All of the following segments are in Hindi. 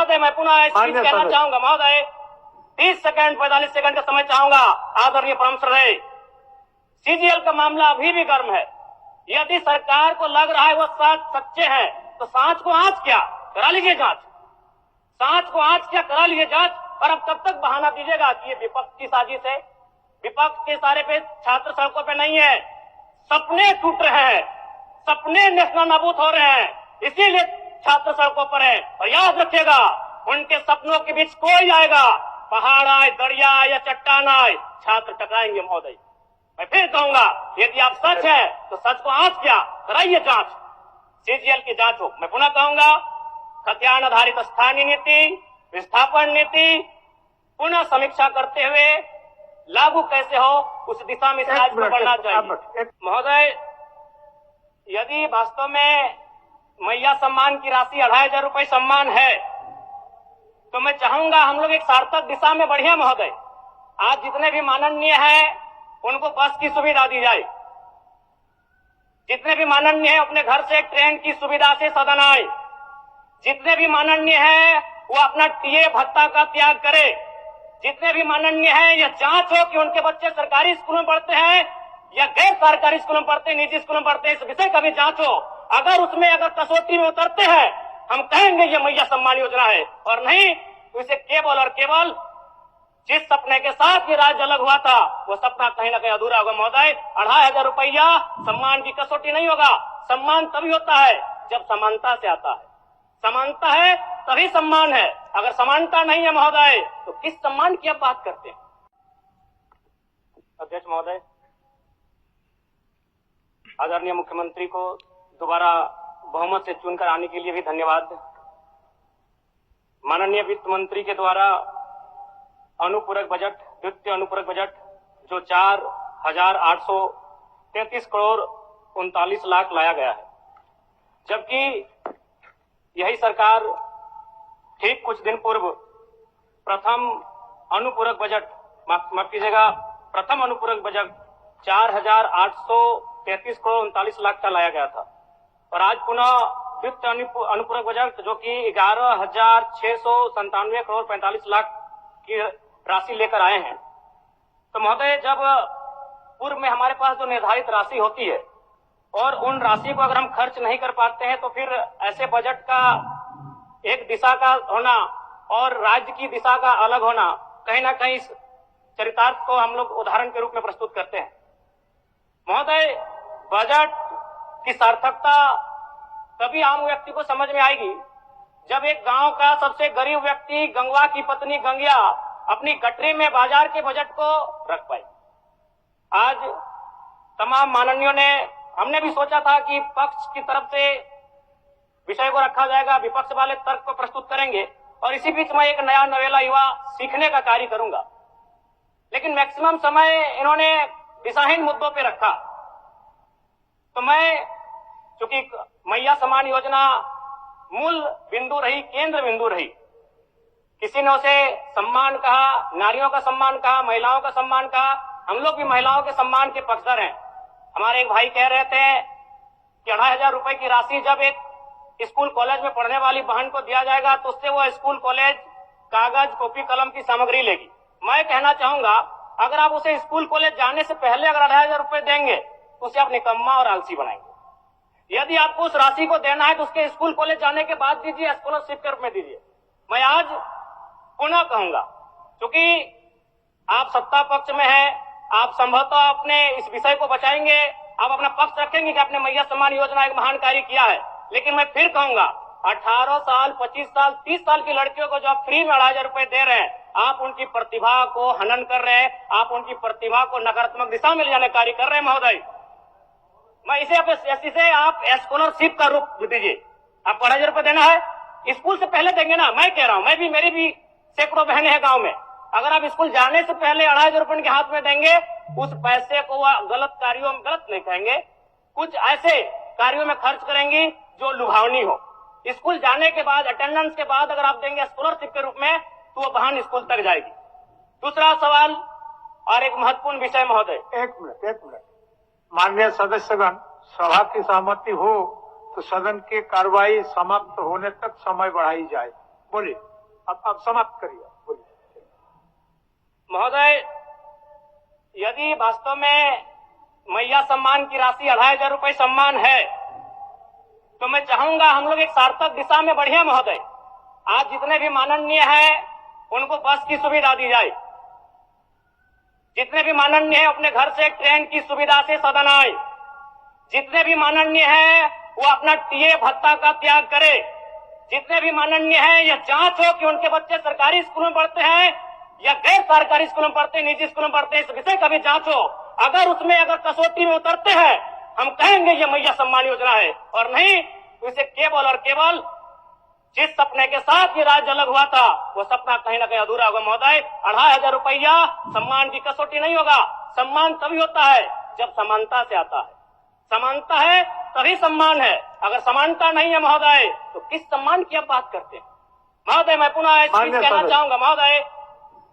महोदय मैं पुनः इस चीज कहना चाहूंगा महोदय, 30 सेकंड 45 सेकंड का समय चाहूंगा। आदरणीय परम श्रद्धेय, सीजीएल का मामला अभी भी गर्म है। यदि सरकार को लग रहा है वो सच्चे हैं तो सांच को आंच क्या करा लीजिए जांच, सांच को आंच क्या करा लीजिए जांच। और अब कब तक बहाना दीजिएगा कि ये विपक्ष की साजिश है? विपक्ष के सारे पे छात्र सड़कों पे नहीं है, सपने टूट रहे हैं, सपने नेशनल नाबूद हो रहे हैं, इसीलिए छात्र सड़कों पर है। और याद रखिएगा, उनके सपनों के बीच कोई आएगा, पहाड़ आए, दरिया आए या चट्टान आए, छात्र टकराएंगे महोदय। मैं फिर कहूंगा, यदि आप सच है तो सच को आंच क्या कराइए जांच, सीजीएल की जांच हो। मैं पुनः कहूंगा, खतियान आधारित स्थानीय नीति, विस्थापन नीति पुनः समीक्षा करते हुए लागू कैसे हो, उस दिशा में राज्य को बढ़ना चाहिए। महोदय, यदि वास्तव में मैया सम्मान की राशि 2500 रुपए सम्मान है तो मैं चाहूंगा हम लोग एक सार्थक दिशा में बढ़िया महोदय। आज जितने भी माननीय हैं उनको बस की सुविधा दी जाए, जितने भी माननीय हैं अपने घर से ट्रेन की सुविधा से सदन आए, जितने भी माननीय हैं वो अपना टीए भत्ता का त्याग करे, जितने भी माननीय हैं यह जांच हो कि उनके बच्चे सरकारी स्कूलों में पढ़ते हैं या गैर सरकारी स्कूलों में पढ़ते हैं, निजी स्कूलों में पढ़ते हैं, इस विषय का भी जांच हो। अगर उसमें अगर कसौटी में उतरते हैं हम कहेंगे ये मैया सम्मान योजना है, और नहीं तो इसे केवल और केवल जिस सपने के साथ ये राज्य अलग हुआ था वो सपना कहीं ना कहीं अधूरा होगा महोदय। 2500 रुपया सम्मान की कसौटी नहीं होगा। सम्मान तभी होता है जब समानता से आता है, समानता है तभी सम्मान है। अगर समानता नहीं है महोदय तो किस सम्मान की आप बात करते हैं? अध्यक्ष महोदय, आदरणीय मुख्यमंत्री को दोबारा बहुमत से चुनकर आने के लिए भी धन्यवाद। माननीय वित्त मंत्री के द्वारा अनुपूरक बजट, द्वितीय अनुपूरक बजट जो 4,833 करोड़ 39 लाख लाया गया है, जबकि यही सरकार ठीक कुछ दिन पूर्व प्रथम अनुपूरक बजट, माफ कीजिएगा, प्रथम अनुपूरक बजट 4,833 करोड़ 39 लाख का लाया गया था। और आज पुनः द्वितीय अनुपूरक बजट जो कि 11,697 करोड़ 45 लाख की राशि लेकर आए हैं। तो महोदय, जब पूर्व में हमारे पास जो निर्धारित राशि होती है और उन राशि को अगर हम खर्च नहीं कर पाते हैं तो फिर ऐसे बजट का एक दिशा का होना और राज्य की दिशा का अलग होना, कहीं ना कहीं इस चरितार्थ को हम लोग उदाहरण के रूप में प्रस्तुत करते हैं। महोदय, बजट की सार्थकता तभी आम व्यक्ति को समझ में आएगी जब एक गांव का सबसे गरीब व्यक्ति, गंगवा की पत्नी गंगिया, अपनी गठरी में बाजार के बजट को रख पाए। आज तमाम माननीयों ने, हमने भी सोचा था कि पक्ष की तरफ से विषय को रखा जाएगा, विपक्ष वाले तर्क को प्रस्तुत करेंगे और इसी बीच मैं एक नया नवेला युवा सीखने का कार्य करूंगा। लेकिन मैक्सिमम समय इन्होंने दिशाहीन मुद्दों पे रखा। तो मैं, चूंकि मैया सम्मान योजना मूल बिंदु रही, केंद्र बिंदु रही, किसी ने उसे सम्मान कहा, नारियों का सम्मान कहा, महिलाओं का सम्मान कहा, हम लोग भी महिलाओं के सम्मान के पक्षधर हैं। हमारे एक भाई कह रहे थे कि 2500 रुपए की राशि जब एक स्कूल कॉलेज में पढ़ने वाली बहन को दिया जाएगा तो उससे वो स्कूल कॉलेज कागज कॉपी कलम की सामग्री लेगी। मैं कहना चाहूंगा, अगर आप उसे स्कूल कॉलेज जाने से पहले अगर 2500 रुपए देंगे तो उसे आप निकम्मा और आलसी बनाएंगे। यदि आपको उस राशि को देना है तो उसके स्कूल कॉलेज जाने के बाद दीजिए, स्कॉलरशिप के रूप में दीजिए। मैं आज पुनः कहूंगा, क्योंकि आप सत्ता पक्ष में हैं, आप संभवतः अपने इस विषय को बचाएंगे, आप अपना पक्ष रखेंगे कि आपने मैया सम्मान योजना एक महान कार्य किया है। लेकिन मैं फिर कहूंगा, 18 साल, 25 साल, 30 साल की लड़कियों को जो आप फ्री में 2500 रुपए दे रहे हैं, आप उनकी प्रतिभा को हनन कर रहे हैं, आप उनकी प्रतिभा को नकारात्मक दिशा में ले जाने कार्य कर रहे हैं महोदय। मैं इसे आप स्कॉलरशिप का रूप दीजिए। आपको 2500 रुपए देना है, स्कूल से पहले देंगे ना। मैं कह रहा हूं, मैं भी, मेरी भी सैकड़ों बहनें हैं गांव में, अगर आप स्कूल जाने से पहले 2500 रुपए उनके हाथ में देंगे, उस पैसे को वह गलत कार्यों में, गलत नहीं कहेंगे, कुछ ऐसे कार्यों में खर्च करेंगी जो लुभावनी हो। स्कूल जाने के बाद, अटेंडेंस के बाद अगर आप देंगे स्कॉलरशिप के रूप में तो वो बहन स्कूल तक जाएगी। दूसरा सवाल और एक महत्वपूर्ण विषय महोदय। एक मिनट माननीय सदस्यगण, सभा की सहमति हो तो सदन की कार्रवाई समाप्त होने तक समय बढ़ाई जाए। बोलिए। अब समाप्त करिए, बोलिए। महोदय, यदि वास्तव में मैया सम्मान की राशि 2,500 रुपए सम्मान है, तो मैं चाहूंगा हम लोग एक सार्थक दिशा में बढ़िया महोदय। आज जितने भी माननीय हैं उनको बस की सुविधा दी जाए, जितने भी माननीय हैं अपने घर से एक ट्रेन की सुविधा से सदन आए, जितने भी माननीय हैं वो अपना टीए भत्ता का त्याग करे, जितने भी माननीय हैं यह जांच हो कि उनके बच्चे सरकारी स्कूलों में पढ़ते हैं या गैर सरकारी स्कूलों में पढ़ते हैं, निजी स्कूलों में पढ़ते हैं, इस विषय का भी जांच हो। अगर उसमें अगर कसौटी में उतरते हैं हम कहेंगे ये मैया सम्मान योजना है, और नहीं तो इसे केवल और केवल जिस सपने के साथ ये राज्य अलग हुआ था वो सपना कहीं ना कहीं अधूरा होगा महोदय। 2,500 रुपया सम्मान की कसौटी नहीं होगा। सम्मान तभी होता है जब समानता से आता है, समानता है तभी सम्मान है। अगर समानता नहीं है महोदय तो किस सम्मान की आप बात करते हैं महोदय? मैं पुनः इस चीज कहना चाहूंगा महोदय,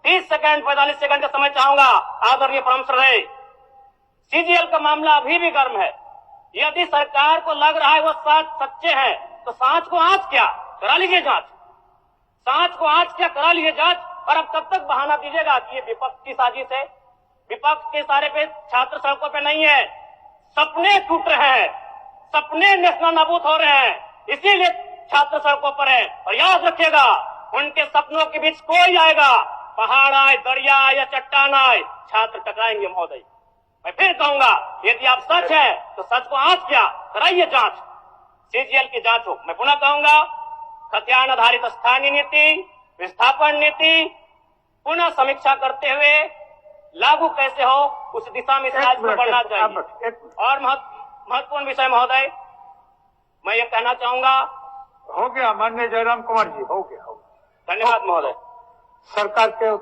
30 सेकंड 45 सेकंड का समय चाहूंगा। आदरणीय परम श्रद्धेय, सीजीएल का मामला अभी भी गर्म है। यदि सरकार को लग रहा है वो सच्चे हैं तो सांच को आंच क्या करा लीजिए जांच, सांच को आंच क्या करा लीजिए जांच। और अब कब तक बहाना दीजिएगा कि ये विपक्ष की साजिश है? विपक्ष के सारे पे छात्र सड़कों पे नहीं है, सपने टूट रहे हैं, सपने नेशनल नाबूद हो रहे हैं, इसीलिए छात्र सड़कों पर है। और याद रखिएगा उनके सपनों के बीच कोई आएगा, पहाड़ आए, दरिया आए या चट्टान आए, छात्र टकराएंगे महोदय। मैं फिर कहूंगा यदि आप सच है तो सच को आंच क्या कराइए जांच, सीजीएल की जांच हो। मैं पुनः कहूंगा खतियान आधारित स्थानीय नीति, विस्थापन नीति पुनः समीक्षा करते हुए लागू कैसे हो उस दिशा में राज्य को बढ़ना चाहिए। और महत्वपूर्ण विषय महोदय, मैं ये कहना चाहूंगा। हो गया माननीय जयराम कुमार जी, हो गया। धन्यवाद महोदय। सरकार के